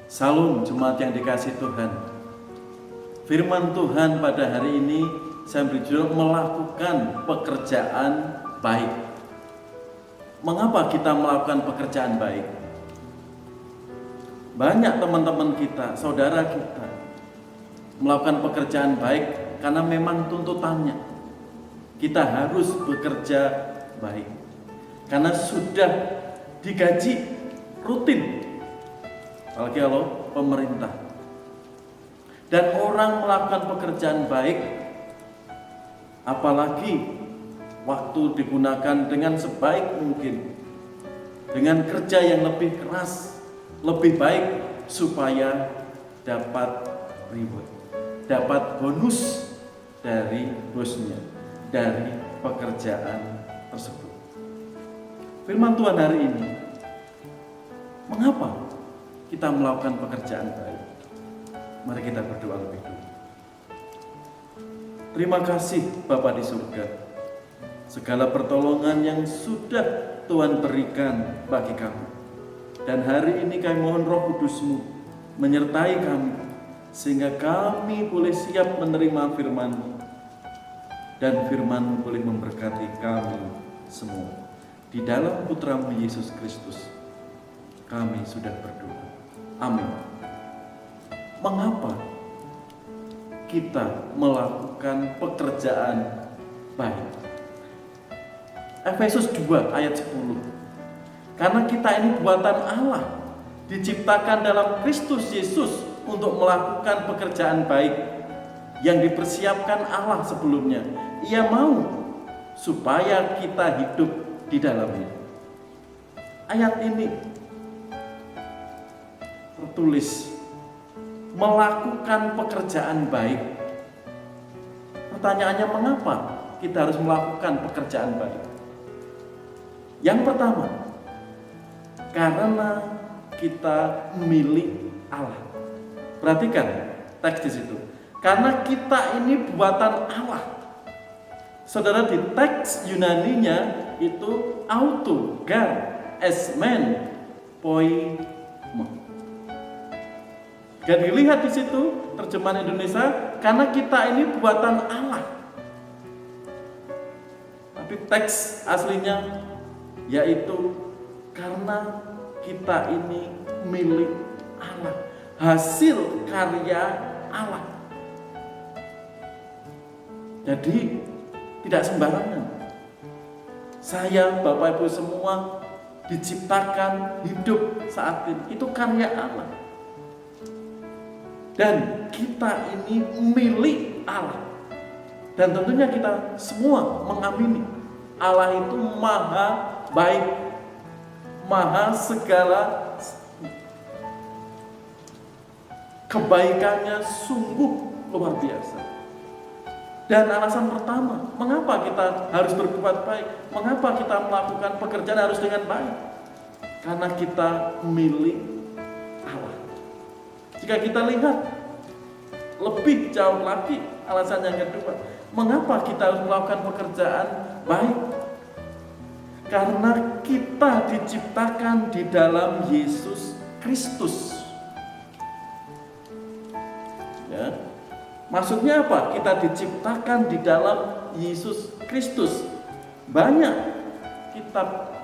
Salam jemaat yang dikasihi Tuhan. Firman Tuhan pada hari ini saya beri judul melakukan pekerjaan baik. Mengapa kita melakukan pekerjaan baik? Banyak teman-teman kita, saudara kita melakukan pekerjaan baik karena memang tuntutannya. Kita harus bekerja baik karena sudah digaji rutin. Apalagi kalau pemerintah. Dan orang melakukan pekerjaan baik, apalagi waktu digunakan dengan sebaik mungkin, dengan kerja yang lebih keras, lebih baik, supaya dapat reward, dapat bonus dari bosnya, dari pekerjaan tersebut. Firman Tuhan hari ini, mengapa kita melakukan pekerjaan baik? Mari kita berdoa lebih dulu. Terima kasih Bapa di surga, segala pertolongan yang sudah Tuhan berikan bagi kami. Dan hari ini kami mohon Roh Kudus-Mu menyertai kami, sehingga kami boleh siap menerima firman-Mu, dan firman-Mu boleh memberkati kami semua. Di dalam Putra-Mu Yesus Kristus kami sudah berdoa. Amin. Mengapa kita melakukan pekerjaan baik? Efesus 2 ayat 10. Karena kita ini buatan Allah, diciptakan dalam Kristus Yesus untuk melakukan pekerjaan baik yang dipersiapkan Allah sebelumnya. Ia mau supaya kita hidup di dalamnya. Ayat ini tertulis melakukan pekerjaan baik. Pertanyaannya, mengapa kita harus melakukan pekerjaan baik? Yang pertama, karena kita milik Allah. Perhatikan teks di situ. Karena kita ini buatan Allah. Saudara, di teks Yunaninya itu auto, gar, esmen, poiema. Dan dilihat di situ terjemahan Indonesia, karena kita ini buatan Allah. Tapi teks aslinya yaitu karena kita ini milik Allah, hasil karya Allah. Jadi tidak sembarangan. Saya, Bapak Ibu semua diciptakan hidup saat ini, itu karya Allah. Dan kita ini milik Allah. Dan tentunya kita semua mengamini Allah itu maha baik, maha segala kebaikannya sungguh luar biasa. Dan alasan pertama, mengapa kita harus berbuat baik? Mengapa kita melakukan pekerjaan harus dengan baik? Karena kita milik Allah. Jika kita lihat lebih jauh lagi, alasan yang kedua, mengapa kita harus melakukan pekerjaan baik? Karena kita diciptakan di dalam Yesus Kristus. Ya. Maksudnya apa? Kita diciptakan di dalam Yesus Kristus. Banyak kitab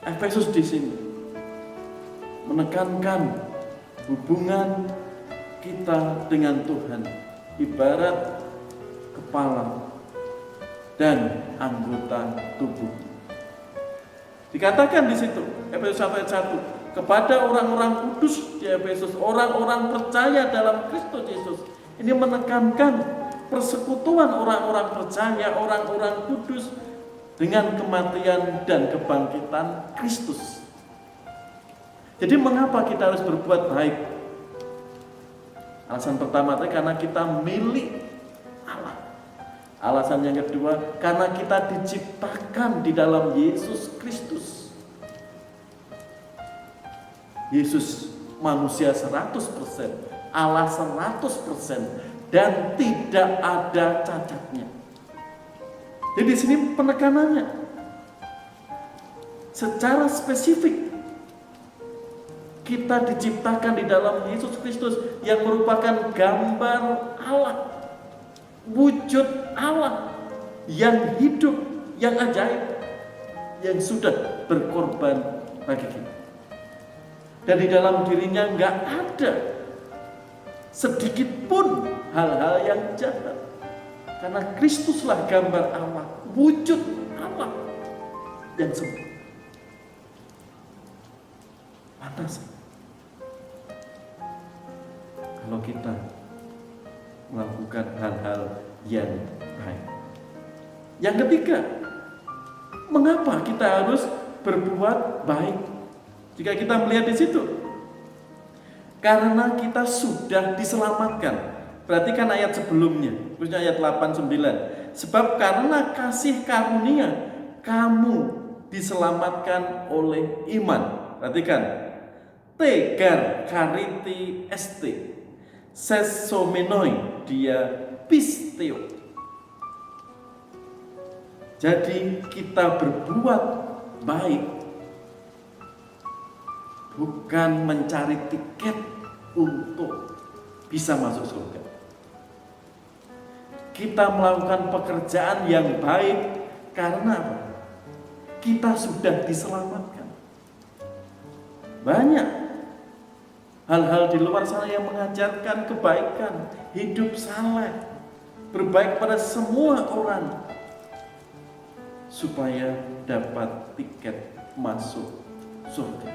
Efesus di sini menekankan hubungan kita dengan Tuhan ibarat kepala dan anggota tubuh. Dikatakan di situ Efesus 1 ayat 1, kepada orang-orang kudus di Efesus, orang-orang percaya dalam Kristus Yesus. Ini menekankan persekutuan orang-orang percaya, orang-orang kudus dengan kematian dan kebangkitan Kristus. Jadi mengapa kita harus berbuat baik? Alasan pertama itu karena kita milik Allah. Alasan yang kedua, karena kita diciptakan di dalam Yesus Kristus. Yesus manusia 100%, Allah 100%, dan tidak ada cacatnya. Jadi di sini penekanannya secara spesifik Kita diciptakan di dalam Yesus Kristus yang merupakan gambar Allah, wujud Allah yang hidup, yang ajaib, yang sudah berkorban bagi kita. Dan di dalam dirinya nggak ada sedikit pun hal-hal yang jahat. Karena Kristuslah gambar Allah, wujud Allah yang sempurna. Pantas kalau kita melakukan hal-hal yang baik. Yang ketiga, mengapa kita harus berbuat baik? Jika kita melihat di situ, karena kita sudah diselamatkan. Perhatikan ayat sebelumnya, khususnya ayat 8-9. Sebab karena kasih karunia kamu diselamatkan oleh iman. Perhatikan. Tegar kariti este sesomenoi dia pisteo. Jadi kita berbuat baik bukan mencari tiket untuk bisa masuk surga. Kita melakukan pekerjaan yang baik karena kita sudah diselamatkan. Banyak hal-hal di luar sana yang mengajarkan kebaikan, hidup saleh, berbaik pada semua orang supaya dapat tiket masuk surga.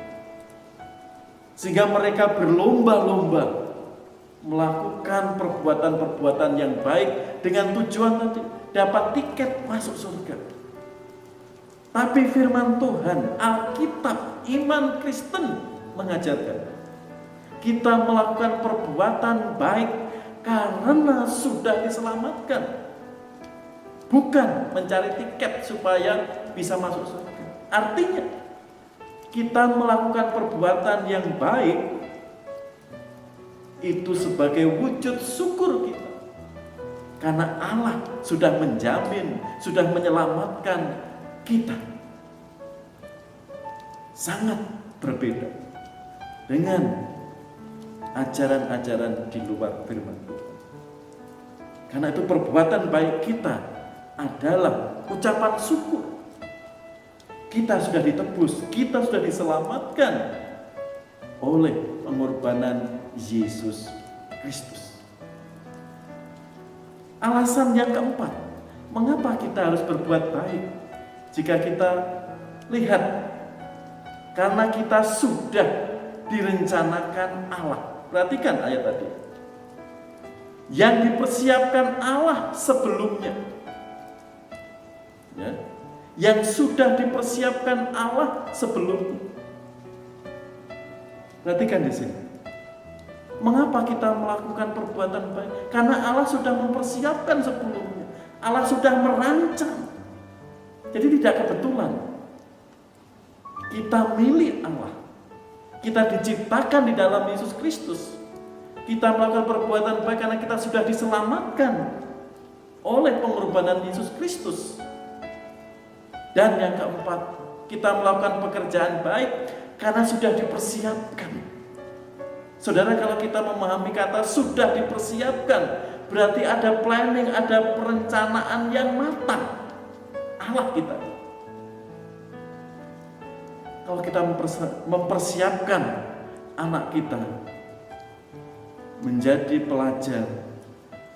Sehingga mereka berlomba-lomba melakukan perbuatan-perbuatan yang baik dengan tujuan tadi dapat tiket masuk surga. Tapi firman Tuhan, Alkitab, iman Kristen mengajarkan kita melakukan perbuatan baik karena sudah diselamatkan, bukan mencari tiket supaya bisa masuk surga. Artinya kita melakukan perbuatan yang baik itu sebagai wujud syukur kita, karena Allah sudah menjamin, sudah menyelamatkan kita. Sangat berbeda dengan ajaran-ajaran di luar firman Tuhan. Karena itu perbuatan baik kita adalah ucapan syukur. Kita sudah ditebus, kita sudah diselamatkan oleh pengorbanan Yesus Kristus. Alasan yang keempat, mengapa kita harus berbuat baik? Jika kita lihat, karena kita sudah direncanakan Allah. Perhatikan ayat tadi. Yang dipersiapkan Allah sebelumnya. Ya. Yang sudah dipersiapkan Allah sebelumnya. Perhatikan di sini. Mengapa kita melakukan perbuatan baik? Karena Allah sudah mempersiapkan sebelumnya. Allah sudah merancang. Jadi tidak kebetulan. Kita milik Allah. Kita diciptakan di dalam Yesus Kristus. Kita melakukan perbuatan baik karena kita sudah diselamatkan oleh pengorbanan Yesus Kristus. Dan yang keempat, kita melakukan pekerjaan baik karena sudah dipersiapkan. Saudara, kalau kita memahami kata sudah dipersiapkan, berarti ada planning, ada perencanaan yang matang Allah kita. Kalau kita mempersiapkan anak kita menjadi pelajar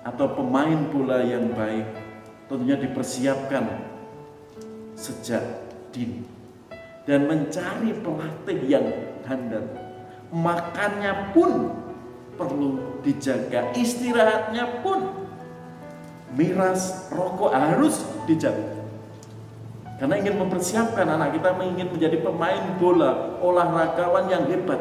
atau pemain bola yang baik, tentunya dipersiapkan sejak dini dan mencari pelatih yang handal. Makannya pun perlu dijaga, istirahatnya pun, miras, rokok harus dijaga. Karena ingin mempersiapkan anak kita, ingin menjadi pemain bola, olahragawan yang hebat.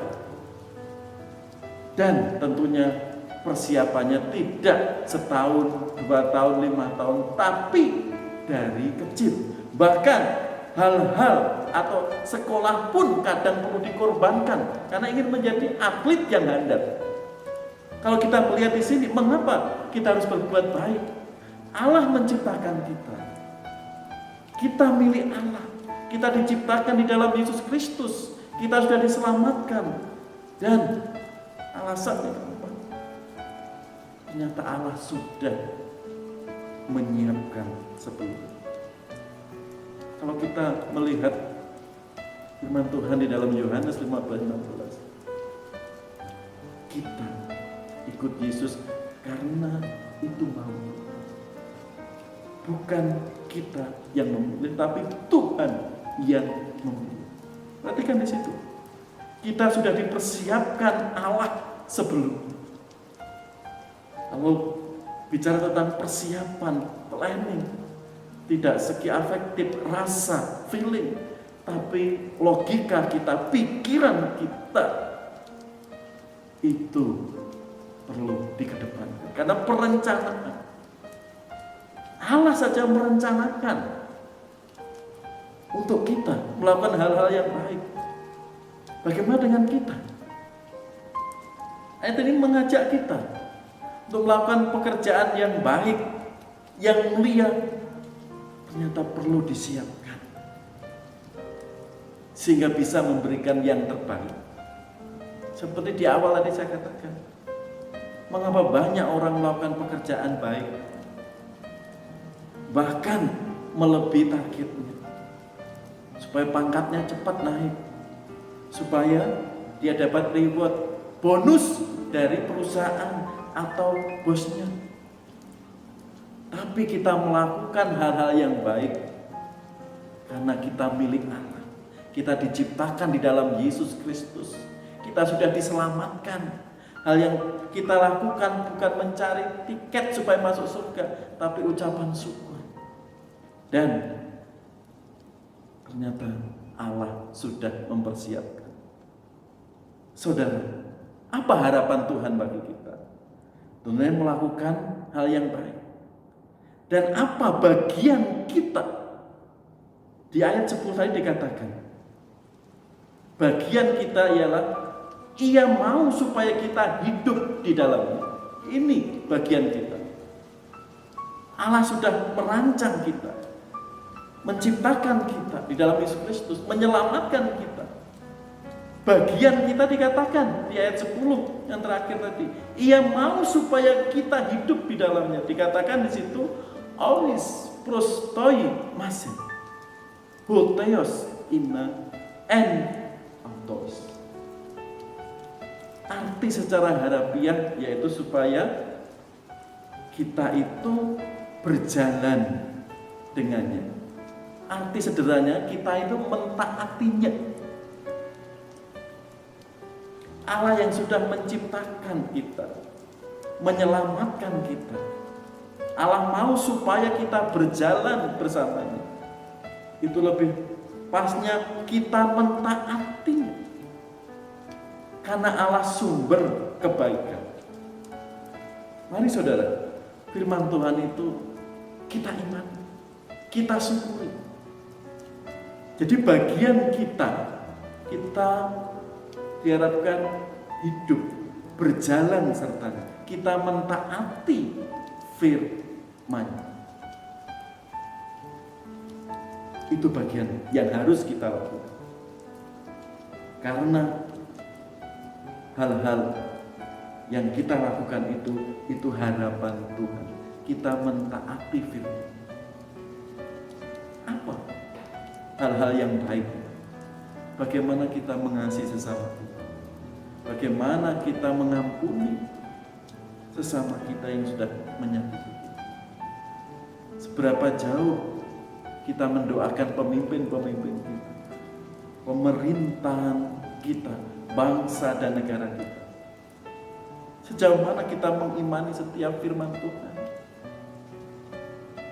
Dan tentunya persiapannya tidak setahun, 2 tahun, 5 tahun, tapi dari kecil. Bahkan hal-hal atau sekolah pun kadang perlu dikorbankan karena ingin menjadi atlet yang handal. Kalau kita melihat di sini, mengapa kita harus berbuat baik? Allah menciptakan kita. Kita milik Allah. Kita diciptakan di dalam Yesus Kristus. Kita sudah diselamatkan. Dan alasannya apa? Ternyata Allah sudah menyiapkan sebelumnya. Kalau kita melihat firman Tuhan di dalam Yohanes 15:16, kita ikut Yesus karena itu mau. Bukan kita yang memilih, tapi Tuhan yang memilih. Perhatikan di situ. Kita sudah dipersiapkan Allah sebelum. Kalau bicara tentang persiapan, planning, tidak segi afektif, rasa, feeling, tapi logika kita, pikiran kita itu perlu dikedepankan. Karena perencanaan, Allah saja merencanakan untuk kita melakukan hal-hal yang baik. Bagaimana dengan kita? Ayat ini mengajak kita untuk melakukan pekerjaan yang baik, yang mulia, ternyata perlu disiapkan sehingga bisa memberikan yang terbaik. Seperti di awal tadi saya katakan, mengapa banyak orang melakukan pekerjaan baik, bahkan melebihi targetnya, supaya pangkatnya cepat naik, supaya dia dapat reward, bonus dari perusahaan atau bosnya. Tapi kita melakukan hal-hal yang baik karena kita milik Allah. Kita diciptakan di dalam Yesus Kristus. Kita sudah diselamatkan. Hal yang kita lakukan bukan mencari tiket supaya masuk surga, tapi ucapan syukur. Dan ternyata Allah sudah mempersiapkan. Saudara, apa harapan Tuhan bagi kita? Tentunya melakukan hal yang baik. Dan apa bagian kita? Di ayat 10 tadi dikatakan, bagian kita ialah Ia mau supaya kita hidup di dalamnya. Ini bagian kita. Allah sudah merancang kita, menciptakan kita di dalam Yesus Kristus, menyelamatkan kita. Bagian kita dikatakan di ayat 10 yang terakhir tadi, Ia mau supaya kita hidup di dalamnya. Dikatakan di situ, olis prostoi masin, hoteos ina en autos. Arti secara harafiah yaitu supaya kita itu berjalan dengannya. Arti sederhananya kita itu mentaatinya. Allah yang sudah menciptakan kita, menyelamatkan kita. Allah mau supaya kita berjalan bersamanya. Itu lebih pasnya kita mentaatinya. Karena Allah sumber kebaikan. Mari saudara, firman Tuhan itu kita imani, kita syukuri. Jadi bagian kita diharapkan hidup, berjalan serta kita mentaati firman. Itu bagian yang harus kita lakukan. Karena hal-hal yang kita lakukan itu harapan Tuhan. Kita mentaati firman. Apa hal-hal yang baik? Bagaimana kita mengasihi sesama kita? Bagaimana kita mengampuni sesama kita yang sudah menyakiti kita? Seberapa jauh kita mendoakan pemimpin-pemimpin kita, pemerintahan kita, bangsa dan negara kita? Sejauh mana kita mengimani setiap firman Tuhan?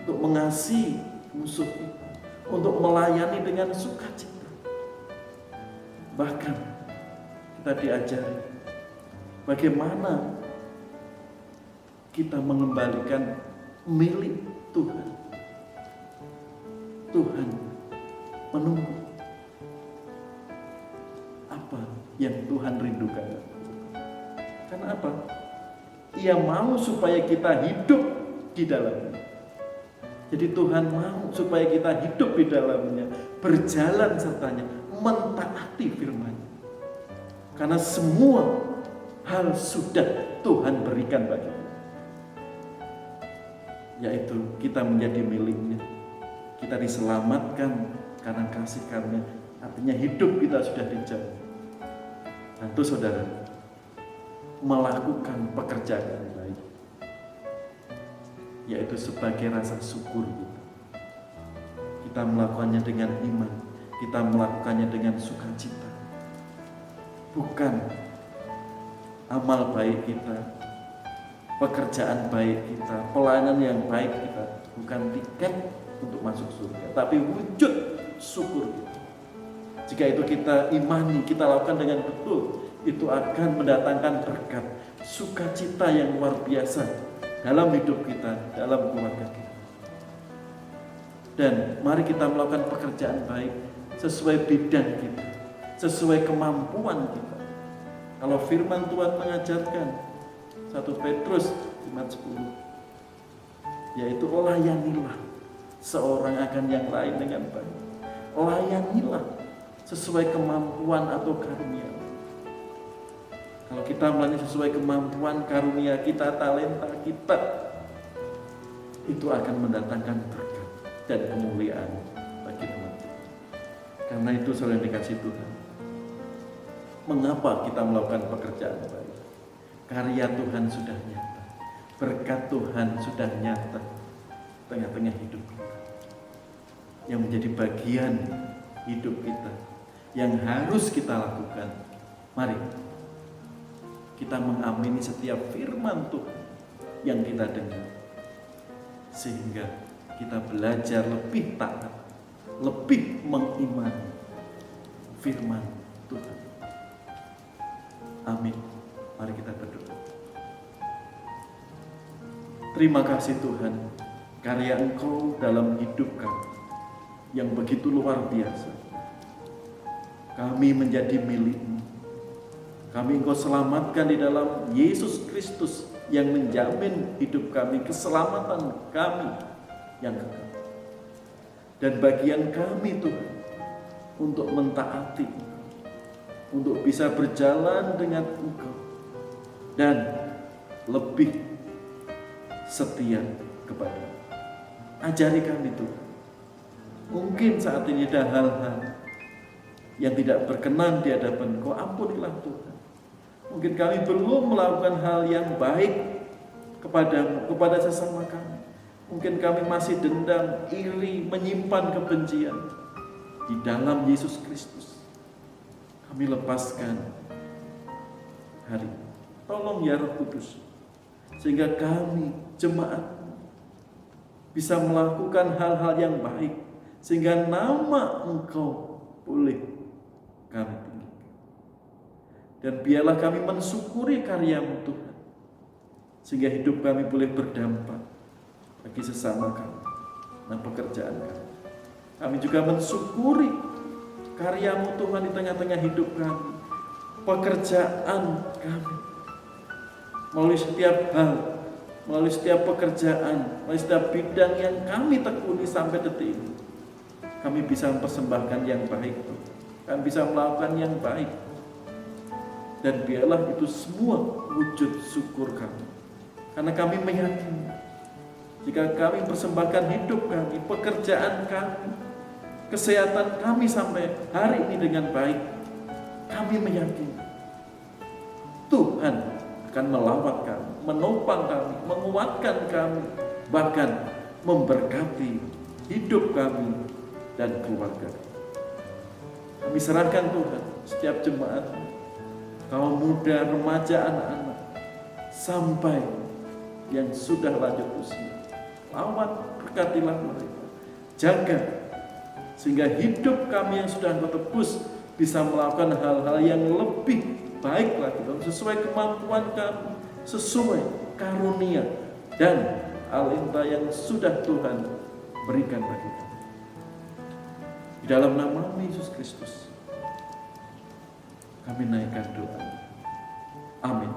Untuk mengasihi musuh kita, untuk melayani dengan sukacita. Bahkan kita diajari bagaimana kita mengembalikan milik Tuhan. Tuhan menunggu apa yang Tuhan rindukan. Karena apa? Ia mau supaya kita hidup di dalamnya. Jadi Tuhan mau supaya kita hidup di dalamnya, berjalan sertanya, mentaati firman-Nya. Karena semua hal sudah Tuhan berikan bagi kita. Yaitu kita menjadi miliknya. Kita diselamatkan karena kasih karunia. Artinya hidup kita sudah dijamin. Tentu saudara, melakukan pekerjaan yang baik, yaitu sebagai rasa syukur kita. Kita melakukannya dengan iman, kita melakukannya dengan sukacita. Bukan amal baik kita, pekerjaan baik kita, pelayanan yang baik kita, bukan tiket untuk masuk surga, tapi wujud syukur kita. Jika itu kita imani, kita lakukan dengan betul, itu akan mendatangkan berkat, sukacita yang luar biasa dalam hidup kita, dalam keluarga kita. Dan mari kita melakukan pekerjaan baik sesuai bidang kita, sesuai kemampuan kita. Kalau firman Tuhan mengajarkan 1 Petrus 5:10, yaitu layanilah seorang akan yang lain dengan baik. Layanilah sesuai kemampuan atau karunia. Kalau kita melayani sesuai kemampuan, karunia kita, talenta kita, itu akan mendatangkan berkat dan kemuliaan bagi umat. Karena itu saudara yang dikasihi Tuhan, mengapa kita melakukan pekerjaan baik? Karya Tuhan sudah nyata, berkat Tuhan sudah nyata tengah-tengah hidup kita, yang menjadi bagian hidup kita, yang harus kita lakukan. Mari kita mengamini setiap firman Tuhan yang kita dengar, sehingga kita belajar lebih taat, lebih mengimani firman Tuhan. Amin. Mari kita berdoa. Terima kasih Tuhan, karya Engkau dalam hidup kami yang begitu luar biasa. Kami menjadi milik-Mu. Kami Engkau selamatkan di dalam Yesus Kristus yang menjamin hidup kami, keselamatan kami yang kekal. Dan bagian kami Tuhan untuk mentaati, untuk bisa berjalan dengan Engkau dan lebih setia kepada. Ajari kami Tuhan. Mungkin saat ini ada hal-hal yang tidak berkenan di hadapan Engkau, ampunilah Tuhan. Mungkin kami belum melakukan hal yang baik kepadamu, kepada sesama kami. Mungkin kami masih dendam, iri, menyimpan kebencian. Di dalam Yesus Kristus kami lepaskan hari ini. Tolong ya Roh Kudus, sehingga kami jemaat bisa melakukan hal-hal yang baik, sehingga nama Engkau boleh kami tinggikan. Dan biarlah kami mensyukuri karya-Mu Tuhan, sehingga hidup kami boleh berdampak bagi sesama kami dan pekerjaan kami. Kami juga mensyukuri karya-Mu Tuhan di tengah-tengah hidup kami, pekerjaan kami, melalui setiap hal, melalui setiap pekerjaan, melalui setiap bidang yang kami tekuni sampai detik ini. Kami bisa mempersembahkan yang baik, kami bisa melakukan yang baik. Dan biarlah itu semua wujud syukur kami. Karena kami meyakini, jika kami persembahkan hidup kami, pekerjaan kami, kesehatan kami sampai hari ini dengan baik, kami meyakini Tuhan akan melawat kami, menopang kami, menguatkan kami, bahkan memberkati hidup kami dan keluarga. Kami serahkan Tuhan setiap jemaat, kaum muda, remaja, anak-anak, sampai yang sudah lanjut usia. Lawat, berkatilah mereka, jaga, sehingga hidup kami yang sudah Engkau tebus bisa melakukan hal-hal yang lebih baik lagi, sesuai kemampuan kami, sesuai karunia dan talenta yang sudah Tuhan berikan bagi kami. Di dalam nama Yesus Kristus kami naikkan doa. Amin.